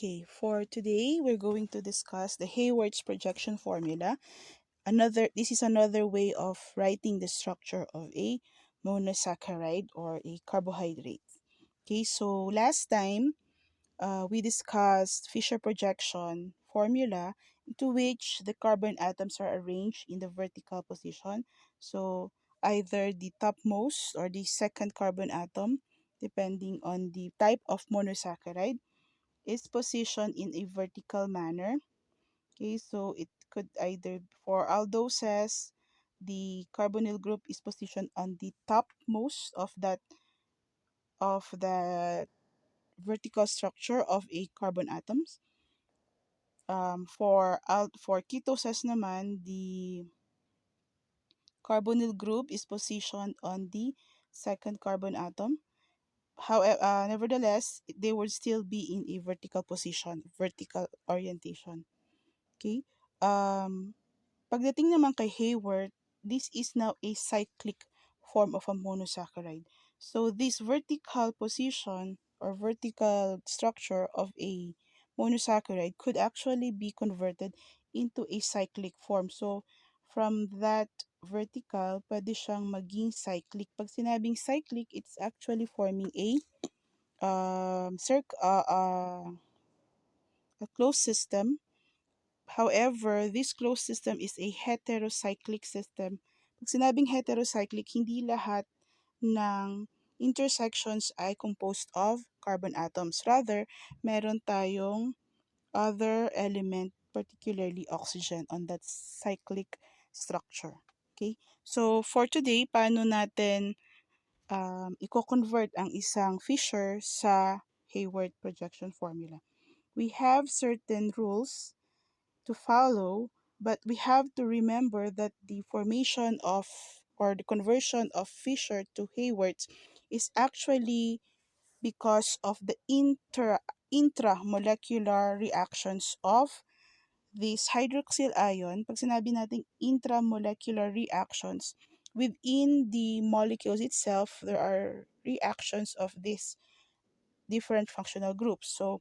Okay, for today, we're going to discuss the Haworth's projection formula. This is another way of writing the structure of a monosaccharide or a carbohydrate. Okay, so last time, we discussed Fisher projection formula into which the carbon atoms are arranged in the vertical position. So either the topmost or the second carbon atom, depending on the type of monosaccharide, is positioned in a vertical manner. Okay, so it could either, for aldoses, the carbonyl group is positioned on the topmost of the vertical structure of a carbon atoms. For ketoses naman, the carbonyl group is positioned on the second carbon atom. However, nevertheless, they would still be in a vertical position, vertical orientation. Okay? Um, Pagdating naman kay Haworth, this is now a cyclic form of a monosaccharide. So this vertical position or vertical structure of a monosaccharide could actually be converted into a cyclic form. So from that vertical, pwede siyang maging cyclic. Pag sinabing cyclic, it's actually forming a closed system. However, this closed system is a heterocyclic system. Pag sinabing heterocyclic, hindi lahat ng intersections ay composed of carbon atoms. Rather, meron tayong other element, particularly oxygen, on that cyclic structure. Okay? So, for today, paano natin i-convert ang isang Fisher sa Haworth projection formula? We have certain rules to follow, but we have to remember that the formation of or the conversion of Fisher to Haworth is actually because of the intramolecular reactions of this hydroxyl ion. Pag sinabi natin intramolecular reactions, within the molecules itself, there are reactions of these different functional groups. So,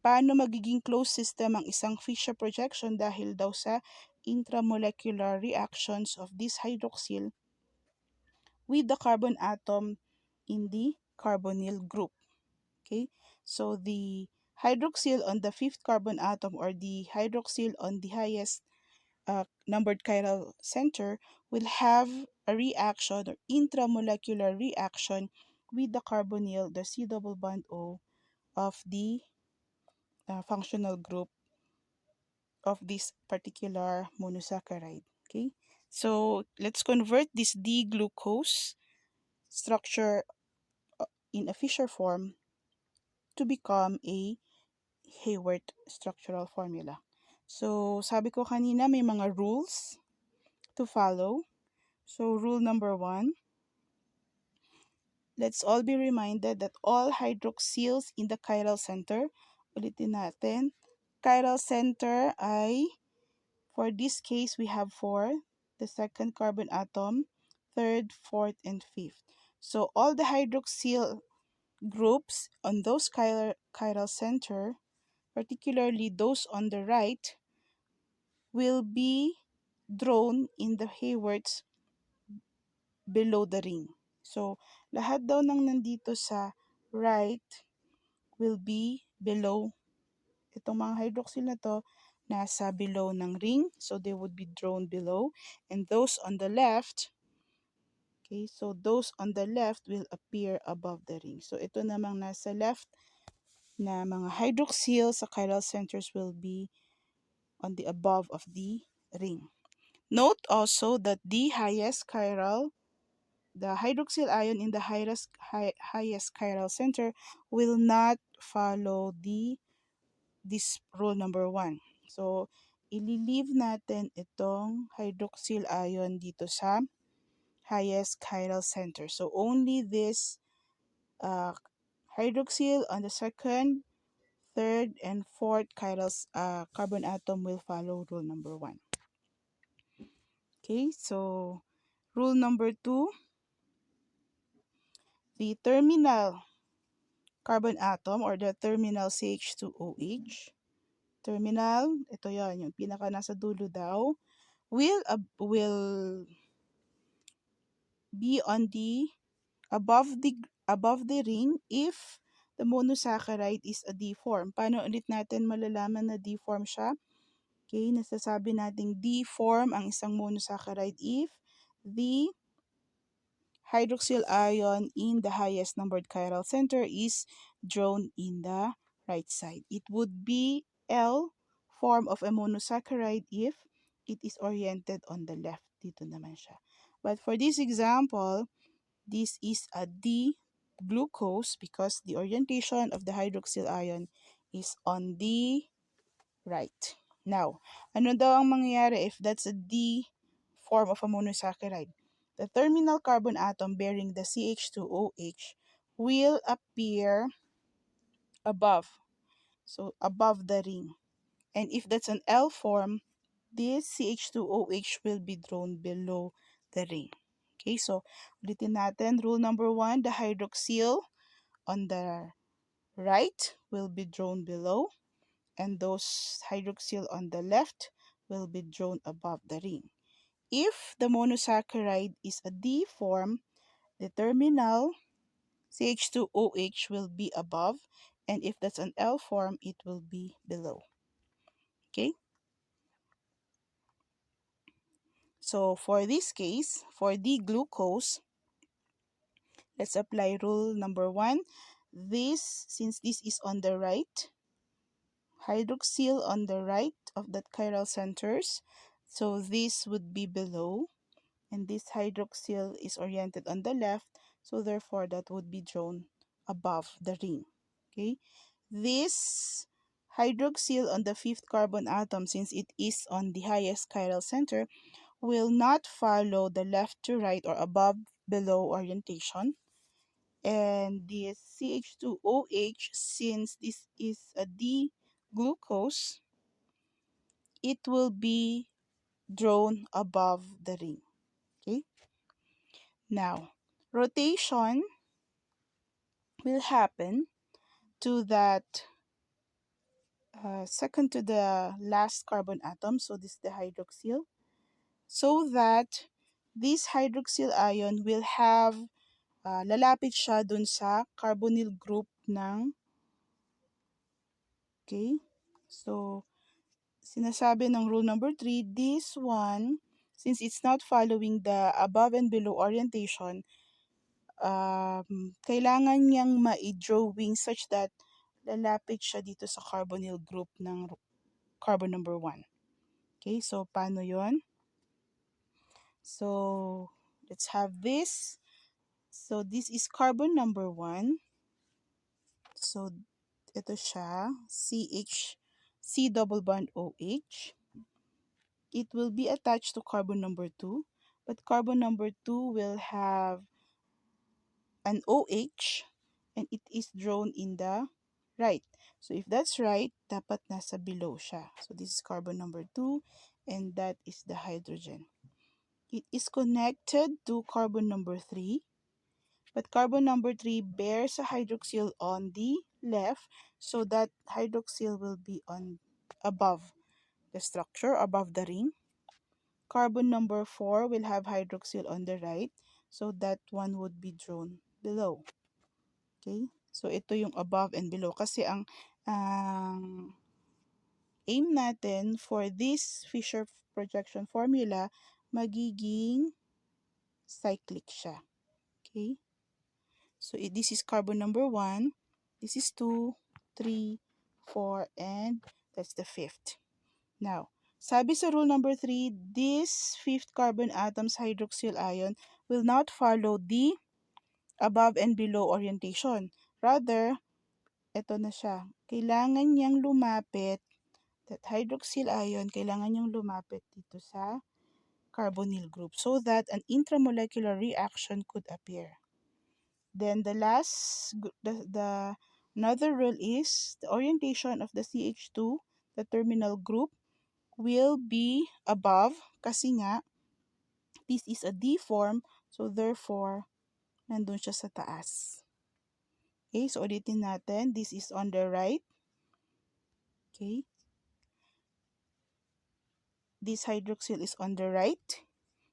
paano magiging closed system ang isang Fisher projection dahil daw sa intramolecular reactions of this hydroxyl with the carbon atom in the carbonyl group. Okay, so the hydroxyl on the fifth carbon atom or the hydroxyl on the highest numbered chiral center will have a reaction or intramolecular reaction with the carbonyl, the C double bond O of the functional group of this particular monosaccharide. Okay, so let's convert this D-glucose structure in a Fisher form to become a Haworth structural formula. So, sabi ko kanina may mga rules to follow. So, rule number 1, let's all be reminded that all hydroxyls in the chiral center, ulitin natin, chiral center ay, for this case, we have 4, the second carbon atom, third, fourth, and fifth. So, all the hydroxyl groups on those chiral center, particularly those on the right, will be drawn in the Haworths below the ring. So, lahat daw ng nandito sa right will be below. Itong mga hydroxyl na to, nasa below ng ring. So, they would be drawn below. And those on the left, okay, so those on the left will appear above the ring. So, ito namang nasa left na mga hydroxyl sa chiral centers will be on the above of the ring. Note also that the hydroxyl ion in the highest chiral center will not follow this rule number 1. So, ililive natin itong hydroxyl ion dito sa highest chiral center. So, only this hydroxyl on the second, third, and fourth carbon atom will follow rule number 1. Okay, so rule number 2, the terminal carbon atom or the terminal CH2OH. Terminal, ito yon yung pinaka nasa dulo daw, will be on the above the ring if the monosaccharide is a D form. Paano ulit natin malalaman na D form siya? Okay, nasasabi nating D form ang isang monosaccharide if the hydroxyl ion in the highest numbered chiral center is drawn in the right side. It would be L form of a monosaccharide if it is oriented on the left. Dito naman siya. But for this example, this is a D glucose because the orientation of the hydroxyl ion is on the right. Now, ano daw ang mangyayari if that's a D form of a monosaccharide? The terminal carbon atom bearing the CH2OH will appear above, so above the ring. And if that's an L form, this CH2OH will be drawn below the ring. Okay, so ulitin natin. Rule number 1, the hydroxyl on the right will be drawn below, and those hydroxyl on the left will be drawn above the ring. If the monosaccharide is a D form, the terminal CH2OH will be above, and if that's an L form, it will be below. Okay? So for this case, for D glucose, let's apply rule number 1. Since this is on the right, hydroxyl on the right of the chiral centers, so this would be below, and this hydroxyl is oriented on the left, so therefore that would be drawn above the ring. Okay, this hydroxyl on the fifth carbon atom, since it is on the highest chiral center, will not follow the left to right or above below orientation. And the CH2OH, since this is a D glucose, it will be drawn above the ring. Okay? Now, rotation will happen to that second to the last carbon atom, so this is the hydroxyl, so that this hydroxyl ion will have lalapit siya dun sa carbonyl group ng, okay, so sinasabi ng rule number 3, this one, since it's not following the above and below orientation, kailangan niyang ma-drawing such that lalapit siya dito sa carbonyl group ng carbon number 1. Okay, so paano yon? So, let's have this. So, this is carbon number 1. So, ito siya, C double bond OH. It will be attached to carbon number 2, but carbon number 2 will have an OH and it is drawn in the right. So, if that's right, dapat nasa below siya. So, this is carbon number 2 and that is the hydrogen. It is connected to carbon number 3, but carbon number 3 bears a hydroxyl on the left, so that hydroxyl will be on above the structure, above the ring. Carbon number 4 will have hydroxyl on the right, so that one would be drawn below. Okay? So, ito yung above and below. Kasi ang aim natin for this Fisher projection formula, magiging cyclic siya. Okay? So, this is carbon number 1. This is 2, 3, 4, and that's the fifth. Now, sabi sa rule number 3, this fifth carbon atom's hydroxyl ion will not follow the above and below orientation. Rather, ito na siya. Kailangan niyang lumapit, that hydroxyl ion, kailangan niyang lumapit dito sa carbonyl group so that an intramolecular reaction could appear. Then the last, another rule is the orientation of the CH2, the terminal group, will be above kasi nga this is a D form, so therefore nandun siya sa taas. Okay, so ulitin natin. This is on the right. Okay, this hydroxyl is on the right.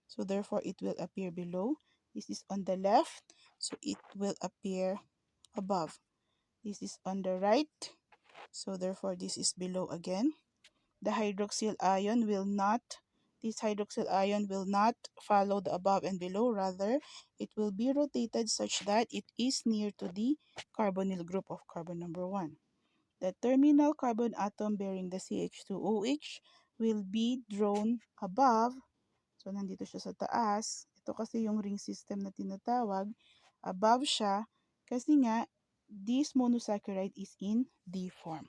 So therefore, it will appear below. This is on the left. So it will appear above. This is on the right. So therefore, this is below again. The hydroxyl ion will not, this hydroxyl ion will not follow the above and below. Rather, it will be rotated such that it is near to the carbonyl group of carbon number 1. The terminal carbon atom bearing the CH2OH will be drawn above. So, nandito siya sa taas. Ito kasi yung ring system na tinatawag. Above siya kasi nga, this monosaccharide is in D form.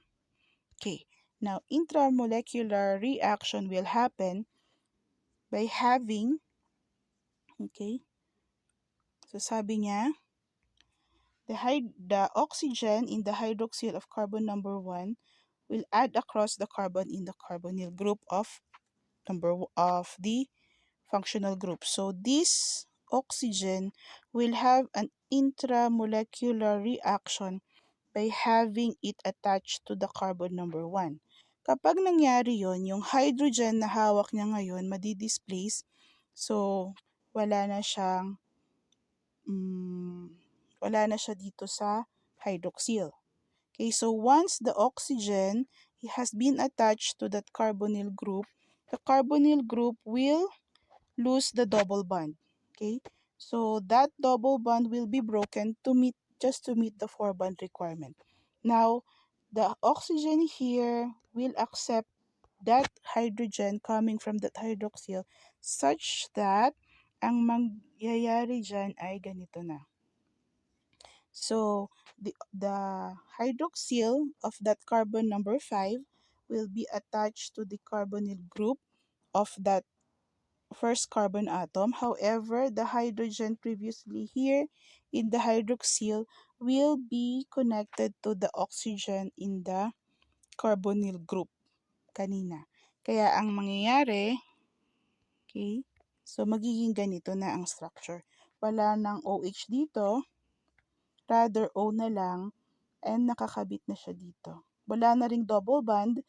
Okay. Now, intramolecular reaction will happen by having, okay, so sabi niya, the oxygen in the hydroxyl of carbon number 1 will add across the carbon in the carbonyl group of the functional group. So this oxygen will have an intramolecular reaction by having it attached to the carbon number 1. Kapag nangyari yon, yung hydrogen na hawak niya ngayon madi-displace. So wala na siyang wala na siya dito sa hydroxyl. Okay, so once the oxygen has been attached to that carbonyl group, the carbonyl group will lose the double bond. Okay, so that double bond will be broken to meet the 4-bond requirement. Now, the oxygen here will accept that hydrogen coming from that hydroxyl such that ang mangyayari dyan ay ganito na. So, the hydroxyl of that carbon number 5 will be attached to the carbonyl group of that first carbon atom. However, the hydrogen previously here in the hydroxyl will be connected to the oxygen in the carbonyl group kanina. Kaya ang mangyayari, okay, so magiging ganito na ang structure. Wala nang OH dito, rather O na lang, and nakakabit na siya dito. Wala na ring double bond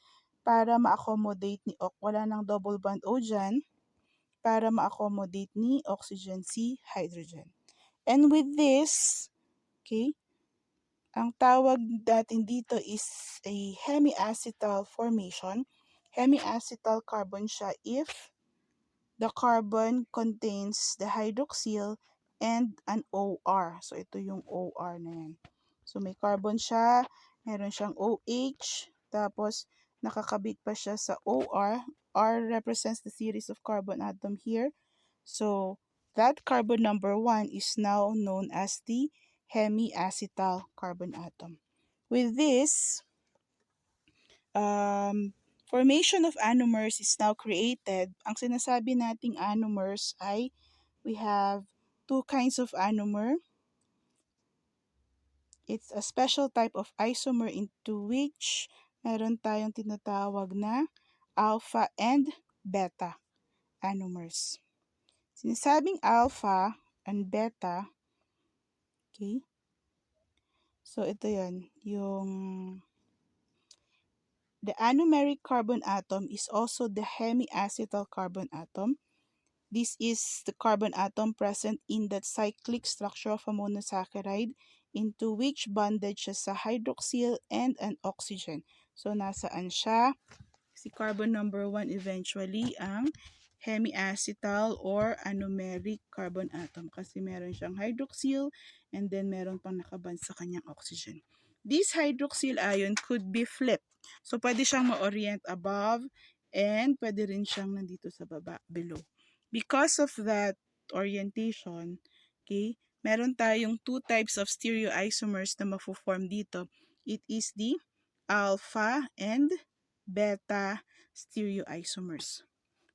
para ma-accommodate ni wala nang double bond O dyan para ma-accommodate ni oxygen C hydrogen. And with this, okay, ang tawag natin dito is a hemiacetal formation. Hemiacetal carbon siya if the carbon contains the hydroxyl and an OR. So, ito yung OR na yan. So, may carbon siya, meron siyang OH, tapos nakakabit pa siya sa OR. R represents the series of carbon atom here. So, that carbon number 1 is now known as the hemiacetal carbon atom. With this, formation of anomers is now created. Ang sinasabi nating anomers ay we have two kinds of anomer. It's a special type of isomer into which meron tayong tinatawag na alpha and beta anomers. Sinasabing alpha and beta, okay? So ito 'yon, yung the anomeric carbon atom is also the hemiacetal carbon atom. This is the carbon atom present in that cyclic structure of a monosaccharide into which bonded siya sa hydroxyl and an oxygen. So, nasaan siya? Si carbon number 1 eventually ang hemiacetal or anomeric carbon atom kasi meron siyang hydroxyl and then meron pang nakaband sa kanyang oxygen. This hydroxyl ion could be flipped. So, pwede siyang ma-orient above and pwede rin siyang nandito sa baba, below. Because of that orientation, okay, meron tayong two types of stereoisomers na mafo-form dito. It is the alpha and beta stereoisomers.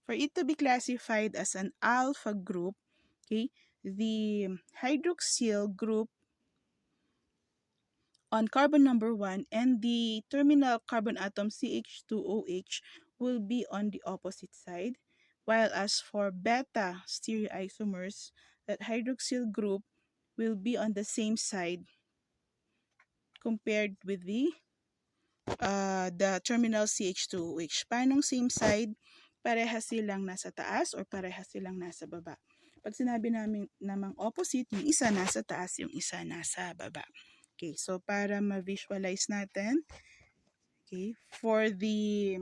For it to be classified as an alpha group, okay, the hydroxyl group on carbon number 1 and the terminal carbon atom CH2OH will be on the opposite side. While as for beta stereoisomers, that hydroxyl group will be on the same side compared with the terminal CH2OH. Paanong same side? Parehas silang nasa taas or parehas silang nasa baba. Pag sinabi namin namang opposite, yung isa nasa taas, yung isa nasa baba. Okay, so para ma-visualize natin, okay, for the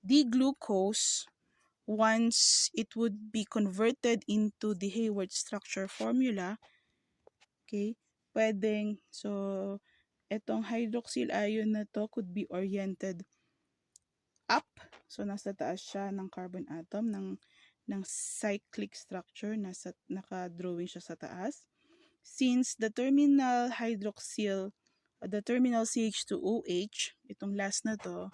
D-glucose, once it would be converted into the Haworth structure formula, okay, pwedeng, so, etong hydroxyl ion na to could be oriented up. So, nasa taas siya ng carbon atom, ng cyclic structure, naka-drawing siya sa taas. Since the terminal CH2OH, itong last na to,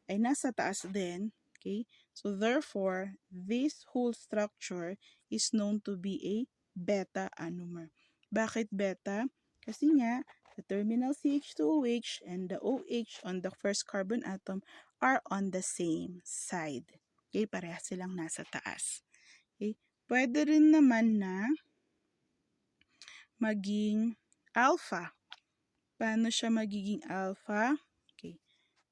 ay nasa taas din, okay? So therefore, this whole structure is known to be a beta anomer. Bakit beta? Kasi nga, the terminal CH2OH and the OH on the first carbon atom are on the same side. Okay, parehas silang nasa taas. Okay? Pwede rin naman na maging alpha. Paano siya magiging alpha? Okay.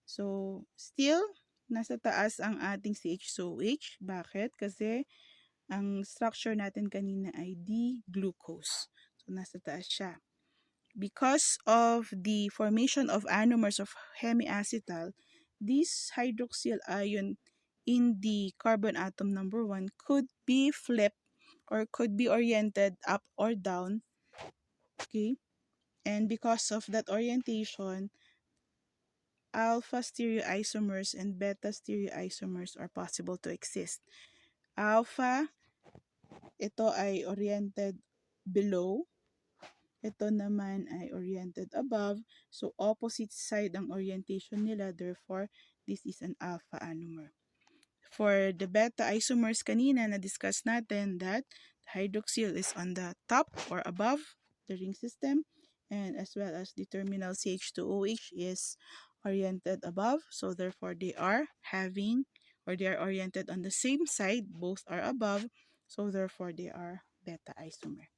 So, still, nasa taas ang ating CH2OH. Bakit? Kasi ang structure natin kanina ay D-glucose. So, nasa taas siya. Because of the formation of anomers of hemiacetal, this hydroxyl ion in the carbon atom number 1 could be flipped or could be oriented up or down. Okay? And because of that orientation, alpha stereoisomers and beta stereoisomers are possible to exist. Alpha, ito ay oriented below. Ito naman ay oriented above. So, opposite side ang orientation nila. Therefore, this is an alpha anomer. For the beta isomers kanina, na-discuss natin that hydroxyl is on the top or above the ring system, and as well as the terminal CH2OH is oriented above. So therefore, they are oriented on the same side. Both are above. So therefore, they are beta isomer.